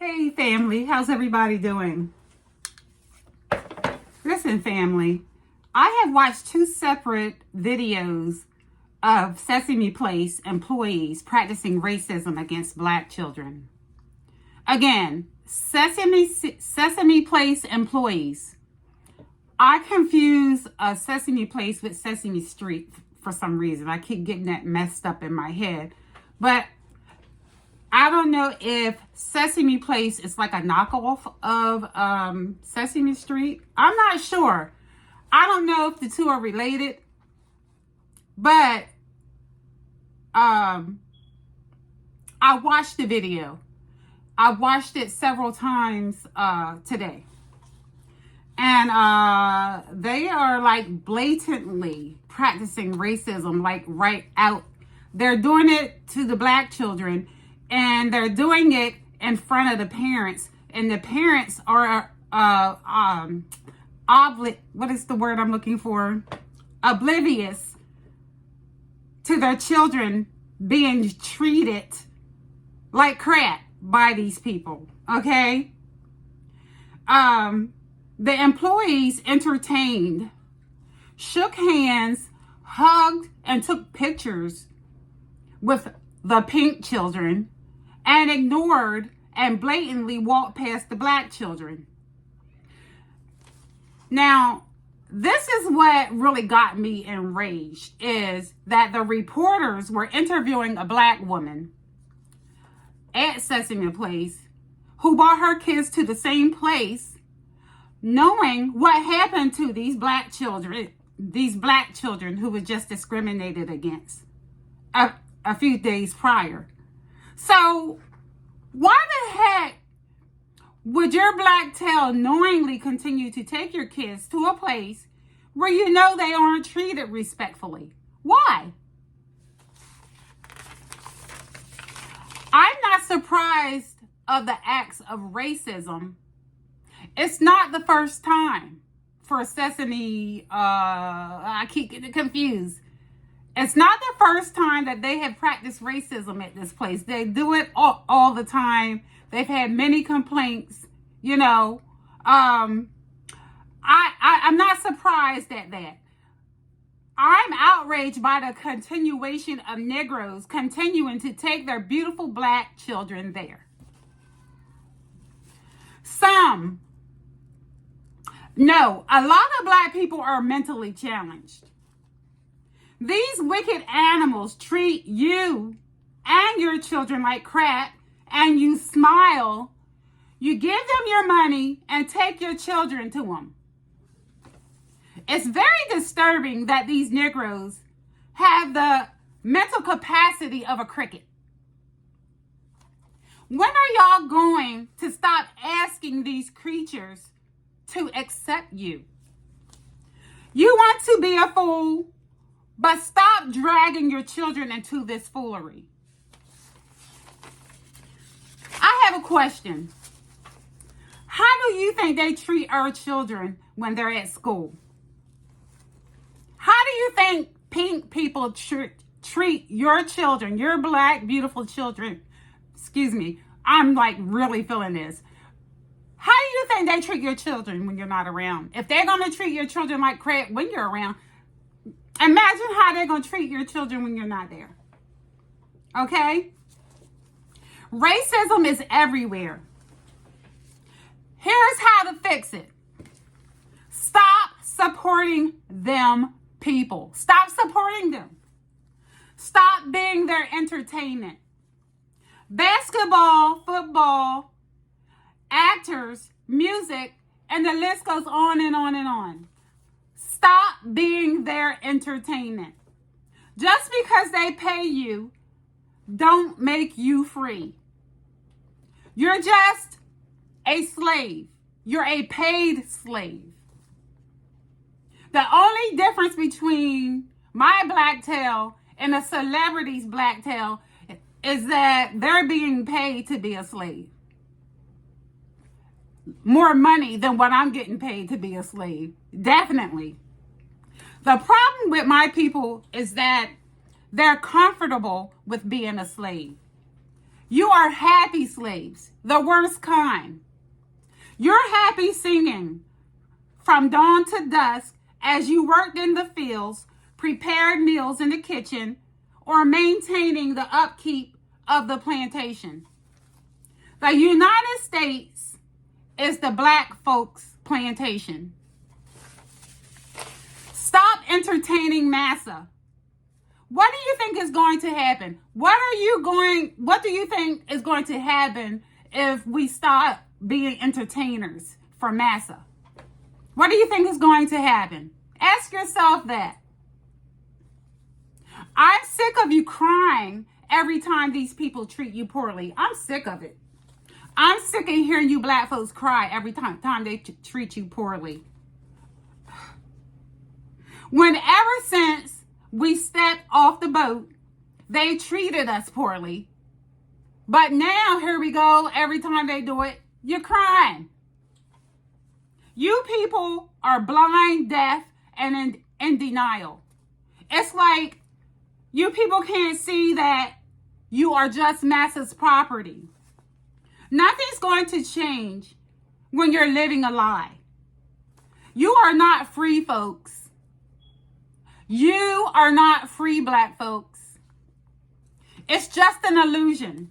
Hey family, how's everybody doing? Listen family, I have watched two separate videos of Sesame Place employees practicing racism against black children. Again, Sesame Place employees. I confuse Sesame Place with Sesame Street for some reason. I keep getting that messed up in my head. But I don't know if Sesame Place is like a knockoff of Sesame Street. I'm not sure. I don't know if the two are related, but I watched the video. I watched it several times today. And they are like blatantly practicing racism, like right out. They're doing it to the black children. And they're doing it in front of the parents, and the parents are what is the word I'm looking for? Oblivious to their children being treated like crap by these people. Okay. The employees entertained, shook hands, hugged, and took pictures with the pink children, and ignored and blatantly walked past the black children. Now, this is what really got me enraged, is that the reporters were interviewing a black woman at Sesame Place who brought her kids to the same place, knowing what happened to these black children who were just discriminated against a few days prior. So, why the heck would your black tail knowingly continue to take your kids to a place where you know they aren't treated respectfully? Why? I'm not surprised of the acts of racism. It's not the first time for Sesame, I keep getting confused. It's not the first time that they have practiced racism at this place. They do it all the time. They've had many complaints, you know. I'm not surprised at that. I'm outraged by the continuation of Negroes continuing to take their beautiful black children there. No, a lot of black people are mentally challenged. These wicked animals treat you and your children like crap, and you smile. You give them your money and take your children to them. It's very disturbing that these Negroes have the mental capacity of a cricket. When are y'all going to stop asking these creatures to accept you? You want to be a fool? But stop dragging your children into this foolery. I have a question. How do you think they treat our children when they're at school? How do you think pink people treat your children, your black, beautiful children? Excuse me. I'm like really feeling this. How do you think they treat your children when you're not around? If they're going to treat your children like crap when you're around, imagine how they're going to treat your children when you're not there. Okay? Racism is everywhere. Here's how to fix it. Stop supporting them people. Stop supporting them. Stop being their entertainment. Basketball, football, actors, music, and the list goes on and on and on. Stop being their entertainment. Just because they pay you, don't make you free. You're just a slave. You're a paid slave. The only difference between my black tail and a celebrity's black tail is that they're being paid to be a slave. More money than what I'm getting paid to be a slave. Definitely. The problem with my people is that they're comfortable with being a slave. You are happy slaves, the worst kind. You're happy singing from dawn to dusk as you worked in the fields, prepared meals in the kitchen, or maintaining the upkeep of the plantation. The United States is the black folks' plantation. Stop entertaining massa. What do you think is going to happen? What do you think is going to happen if we stop being entertainers for massa? What do you think is going to happen? Ask yourself that. I'm sick of you crying every time these people treat you poorly. I'm sick of it. I'm sick of hearing you black folks cry every time they treat you poorly. Whenever since we stepped off the boat, they treated us poorly. But now, here we go, every time they do it, you're crying. You people are blind, deaf, and in denial. It's like you people can't see that you are just masses' property. Nothing's going to change when you're living a lie. You are not free, folks. You are not free, black folks. It's just an illusion.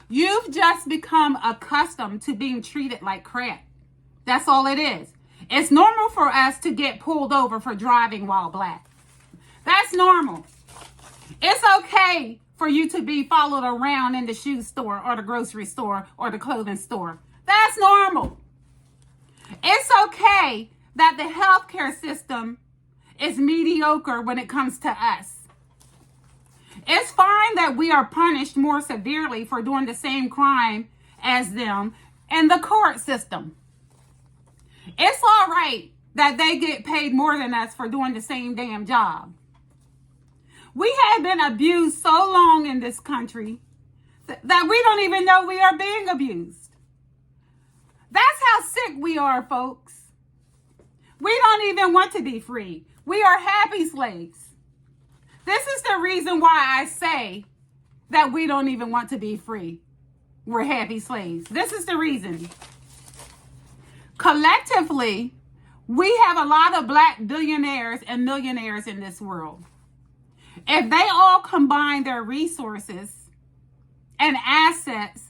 You've just become accustomed to being treated like crap. That's all it is. It's normal for us to get pulled over for driving while black. That's normal. It's okay for you to be followed around in the shoe store or the grocery store or the clothing store. That's normal. It's okay that the healthcare system is mediocre when it comes to us. It's fine that we are punished more severely for doing the same crime as them in the court system. It's all right that they get paid more than us for doing the same damn job. We have been abused so long in this country that we don't even know we are being abused. That's how sick we are, folks. We don't even want to be free. We are happy slaves. This is the reason why I say that we don't even want to be free. We're happy slaves. This is the reason. Collectively, we have a lot of black billionaires and millionaires in this world. If they all combine their resources and assets,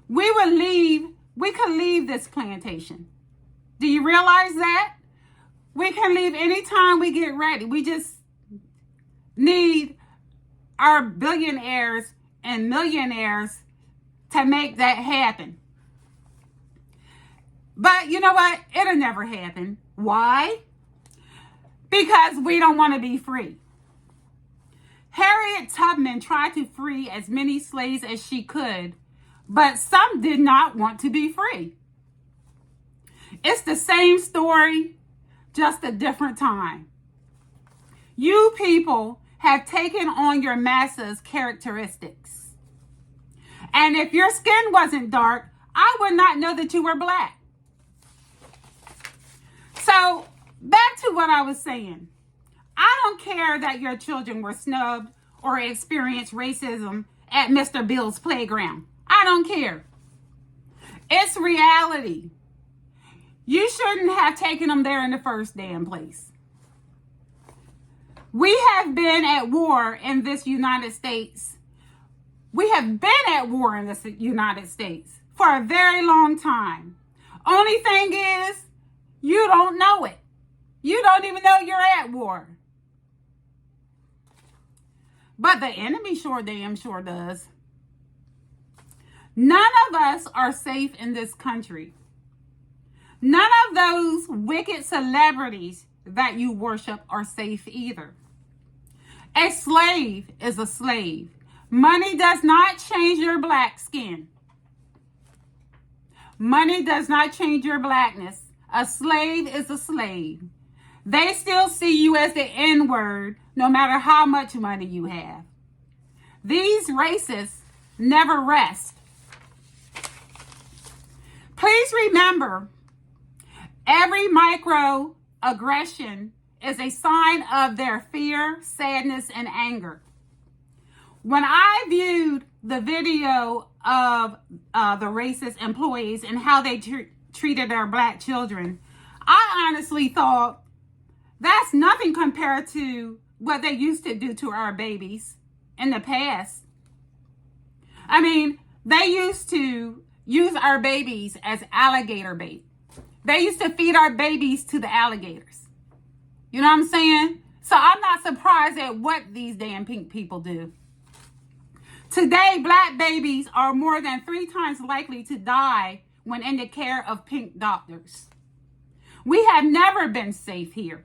we could leave this plantation. Do you realize that? We can leave anytime we get ready. We just need our billionaires and millionaires to make that happen. But you know what? It'll never happen. Why? Because we don't want to be free. Harriet Tubman tried to free as many slaves as she could, but some did not want to be free. It's the same story, just a different time. You people have taken on your masses' characteristics. And if your skin wasn't dark, I would not know that you were black. So, back to what I was saying. I don't care that your children were snubbed or experienced racism at Mr. Bill's playground. I don't care. It's reality. You shouldn't have taken them there in the first damn place. We have been at war in this United States. We have been at war in this United States for a very long time. Only thing is, you don't know it. You don't even know you're at war. But the enemy sure does. None of us are safe in this country. None of those wicked celebrities that you worship are safe either. A slave is a slave. Money does not change your black skin. Money does not change your blackness. A slave is a slave. They still see you as the N-word, no matter how much money you have. These racists never rest. Please remember, every microaggression is a sign of their fear, sadness, and anger. When I viewed the video of the racist employees and how they treated our black children, I honestly thought that's nothing compared to what they used to do to our babies in the past. I mean, they used to use our babies as alligator bait. They used to feed our babies to the alligators. You know what I'm saying? So I'm not surprised at what these damn pink people do. Today, black babies are more than 3 times likely to die when in the care of pink doctors. We have never been safe here.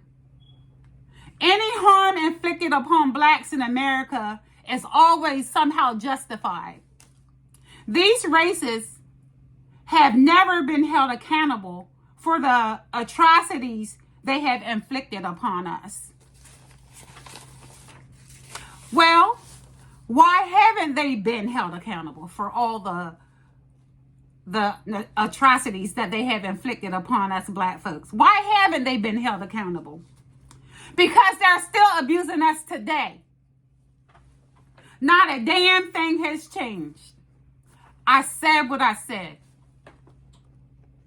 Any harm inflicted upon blacks in America is always somehow justified. These racists have never been held accountable for the atrocities they have inflicted upon us. Well, why haven't they been held accountable for all the atrocities that they have inflicted upon us black folks? Why haven't they been held accountable? Because they're still abusing us today. Not a damn thing has changed. I said what I said.